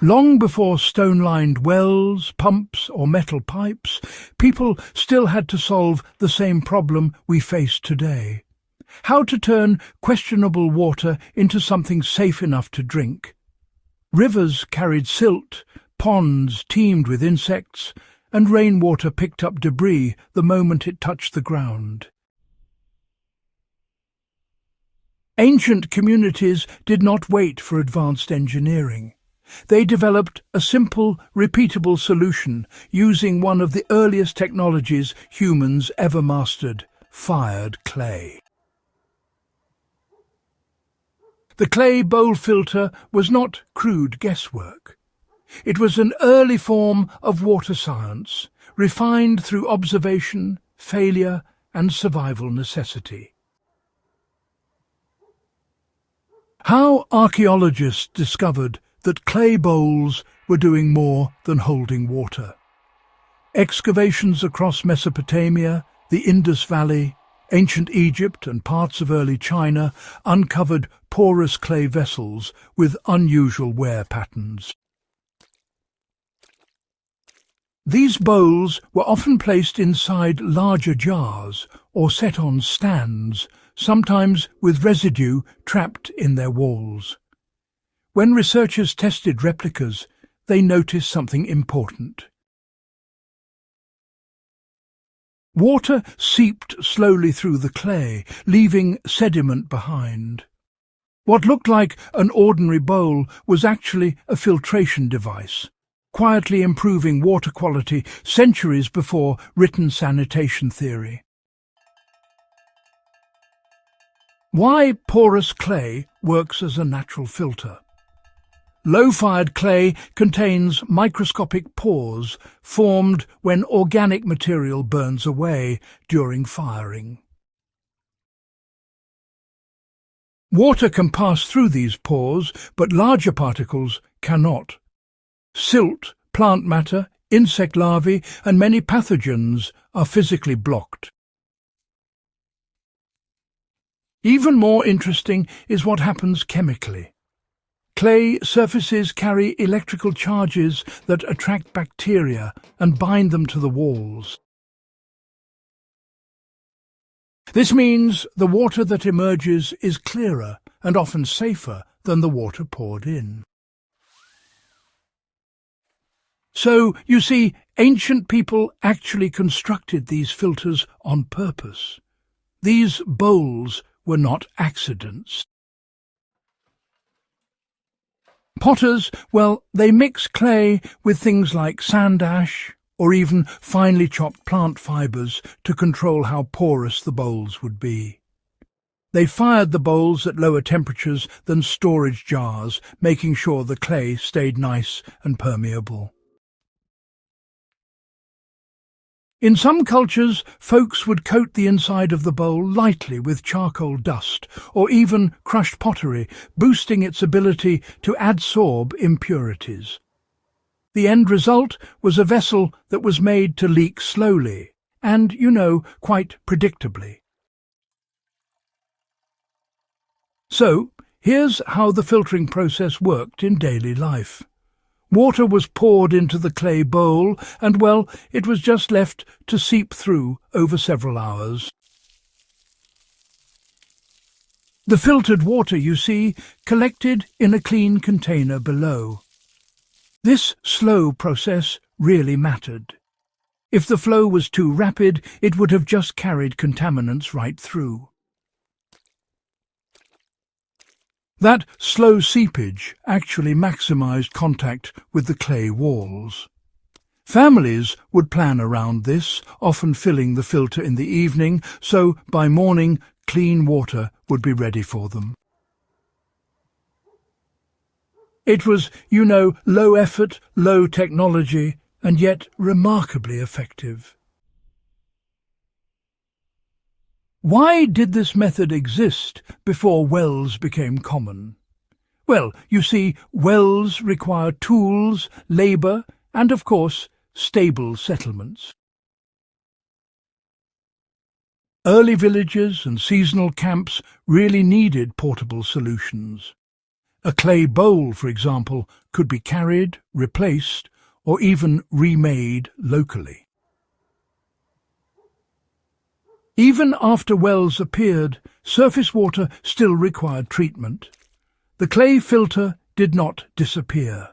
Long before stone-lined wells, pumps or metal pipes, people still had to solve the same problem we face today. How to turn questionable water into something safe enough to drink. Rivers carried silt, ponds teemed with insects, and rainwater picked up debris the moment it touched the ground. Ancient communities did not wait for advanced engineering. They developed a simple, repeatable solution using one of the earliest technologies humans ever mastered: fired clay. The clay bowl filter was not crude guesswork. It was an early form of water science, refined through observation, failure, and survival necessity. How archaeologists discovered that clay bowls were doing more than holding water. Excavations across Mesopotamia, the Indus Valley, ancient Egypt and parts of early China uncovered porous clay vessels with unusual wear patterns. These bowls were often placed inside larger jars or set on stands, sometimes with residue trapped in their walls. When researchers tested replicas, they noticed something important. Water seeped slowly through the clay, leaving sediment behind. What looked like an ordinary bowl was actually a filtration device, quietly improving water quality centuries before written sanitation theory. Why porous clay works as a natural filter? Low-fired clay contains microscopic pores formed when organic material burns away during firing. Water can pass through these pores, but larger particles cannot. Silt, plant matter, insect larvae, and many pathogens are physically blocked. Even more interesting is what happens chemically. Clay surfaces carry electrical charges that attract bacteria and bind them to the walls. This means the water that emerges is clearer and often safer than the water poured in. So, you see, ancient people actually constructed these filters on purpose. These bowls were not accidents. Potters, well, they mix clay with things like sand ash or even finely chopped plant fibres to control how porous the bowls would be. They fired the bowls at lower temperatures than storage jars, making sure the clay stayed nice and permeable. In some cultures, folks would coat the inside of the bowl lightly with charcoal dust or even crushed pottery, boosting its ability to adsorb impurities. The end result was a vessel that was made to leak slowly and, quite predictably. So, here's how the filtering process worked in daily life. Water was poured into the clay bowl and, well, it was just left to seep through over several hours. The filtered water, you see, collected in a clean container below. This slow process really mattered. If the flow was too rapid, it would have just carried contaminants right through. That slow seepage actually maximised contact with the clay walls. Families would plan around this, often filling the filter in the evening, so by morning clean water would be ready for them. It was, low effort, low technology, and yet remarkably effective. Why did this method exist before wells became common? Well, you see, wells require tools, labour, and, of course, stable settlements. Early villages and seasonal camps really needed portable solutions. A clay bowl, for example, could be carried, replaced, or even remade locally. Even after wells appeared, surface water still required treatment. The clay filter did not disappear.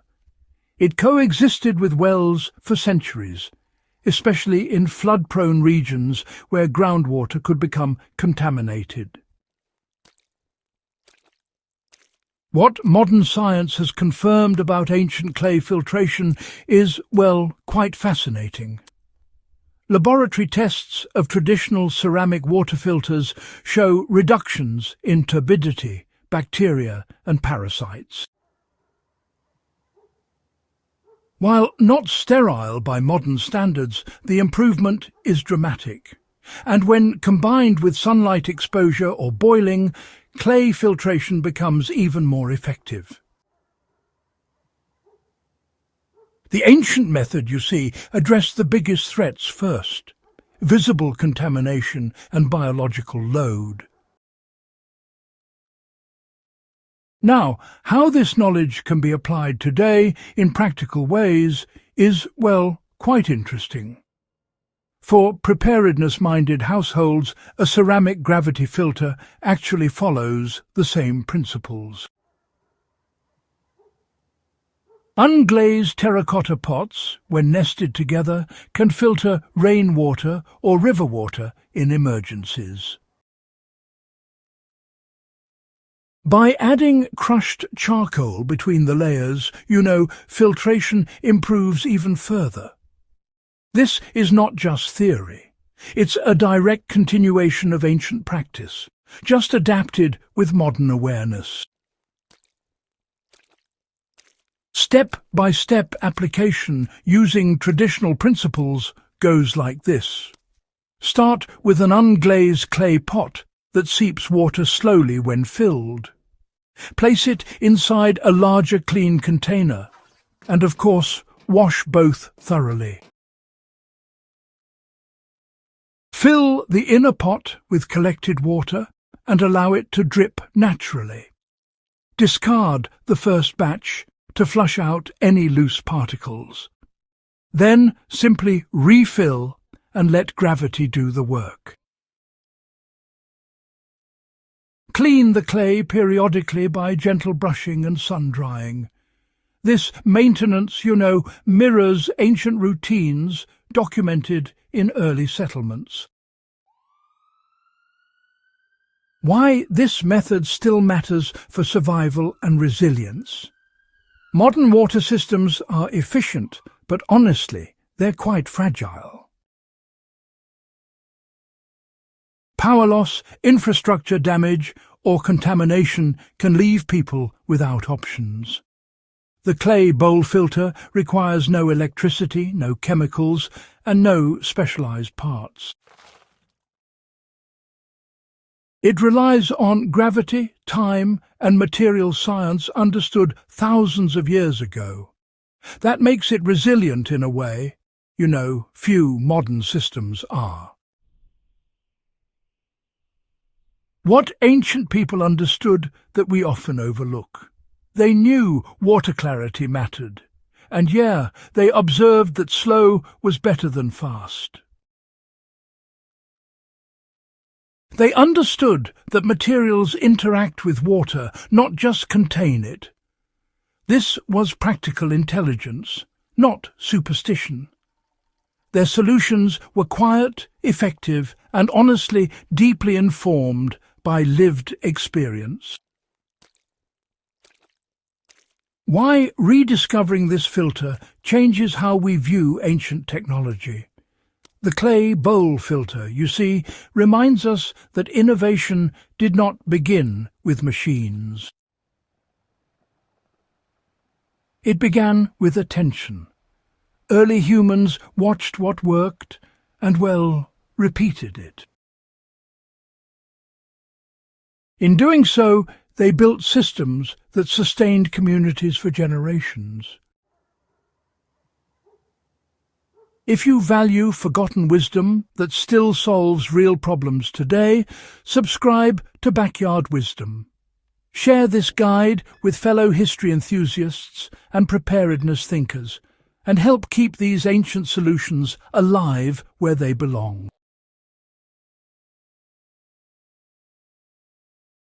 It coexisted with wells for centuries, especially in flood-prone regions where groundwater could become contaminated. What modern science has confirmed about ancient clay filtration is, well, quite fascinating. Laboratory tests of traditional ceramic water filters show reductions in turbidity, bacteria and parasites. While not sterile by modern standards, the improvement is dramatic. And when combined with sunlight exposure or boiling, clay filtration becomes even more effective. The ancient method, you see, addressed the biggest threats first: visible contamination and biological load. Now, how this knowledge can be applied today in practical ways is, well, quite interesting. For preparedness-minded households, a ceramic gravity filter actually follows the same principles. Unglazed terracotta pots, when nested together, can filter rainwater or river water in emergencies. By adding crushed charcoal between the layers, filtration improves even further. This is not just theory. It's a direct continuation of ancient practice, just adapted with modern awareness. Step-by-step application using traditional principles goes like this. Start with an unglazed clay pot that seeps water slowly when filled. Place it inside a larger clean container, and of course, wash both thoroughly. Fill the inner pot with collected water and allow it to drip naturally. Discard the first batch to flush out any loose particles. Then simply refill and let gravity do the work. Clean the clay periodically by gentle brushing and sun-drying. This maintenance, mirrors ancient routines documented in early settlements. Why this method still matters for survival and resilience. Modern water systems are efficient, but honestly, they're quite fragile. Power loss, infrastructure damage, or contamination can leave people without options. The clay bowl filter requires no electricity, no chemicals, and no specialized parts. It relies on gravity, time, and material science understood thousands of years ago. That makes it resilient in a way, few modern systems are. What ancient people understood that we often overlook. They knew water clarity mattered, and they observed that slow was better than fast. They understood that materials interact with water, not just contain it. This was practical intelligence, not superstition. Their solutions were quiet, effective, and honestly deeply informed by lived experience. Why rediscovering this filter changes how we view ancient technology. The clay bowl filter, reminds us that innovation did not begin with machines. It began with attention. Early humans watched what worked and, repeated it. In doing so, they built systems that sustained communities for generations. If you value forgotten wisdom that still solves real problems today, subscribe to Backyard Wisdom. Share this guide with fellow history enthusiasts and preparedness thinkers, and help keep these ancient solutions alive where they belong.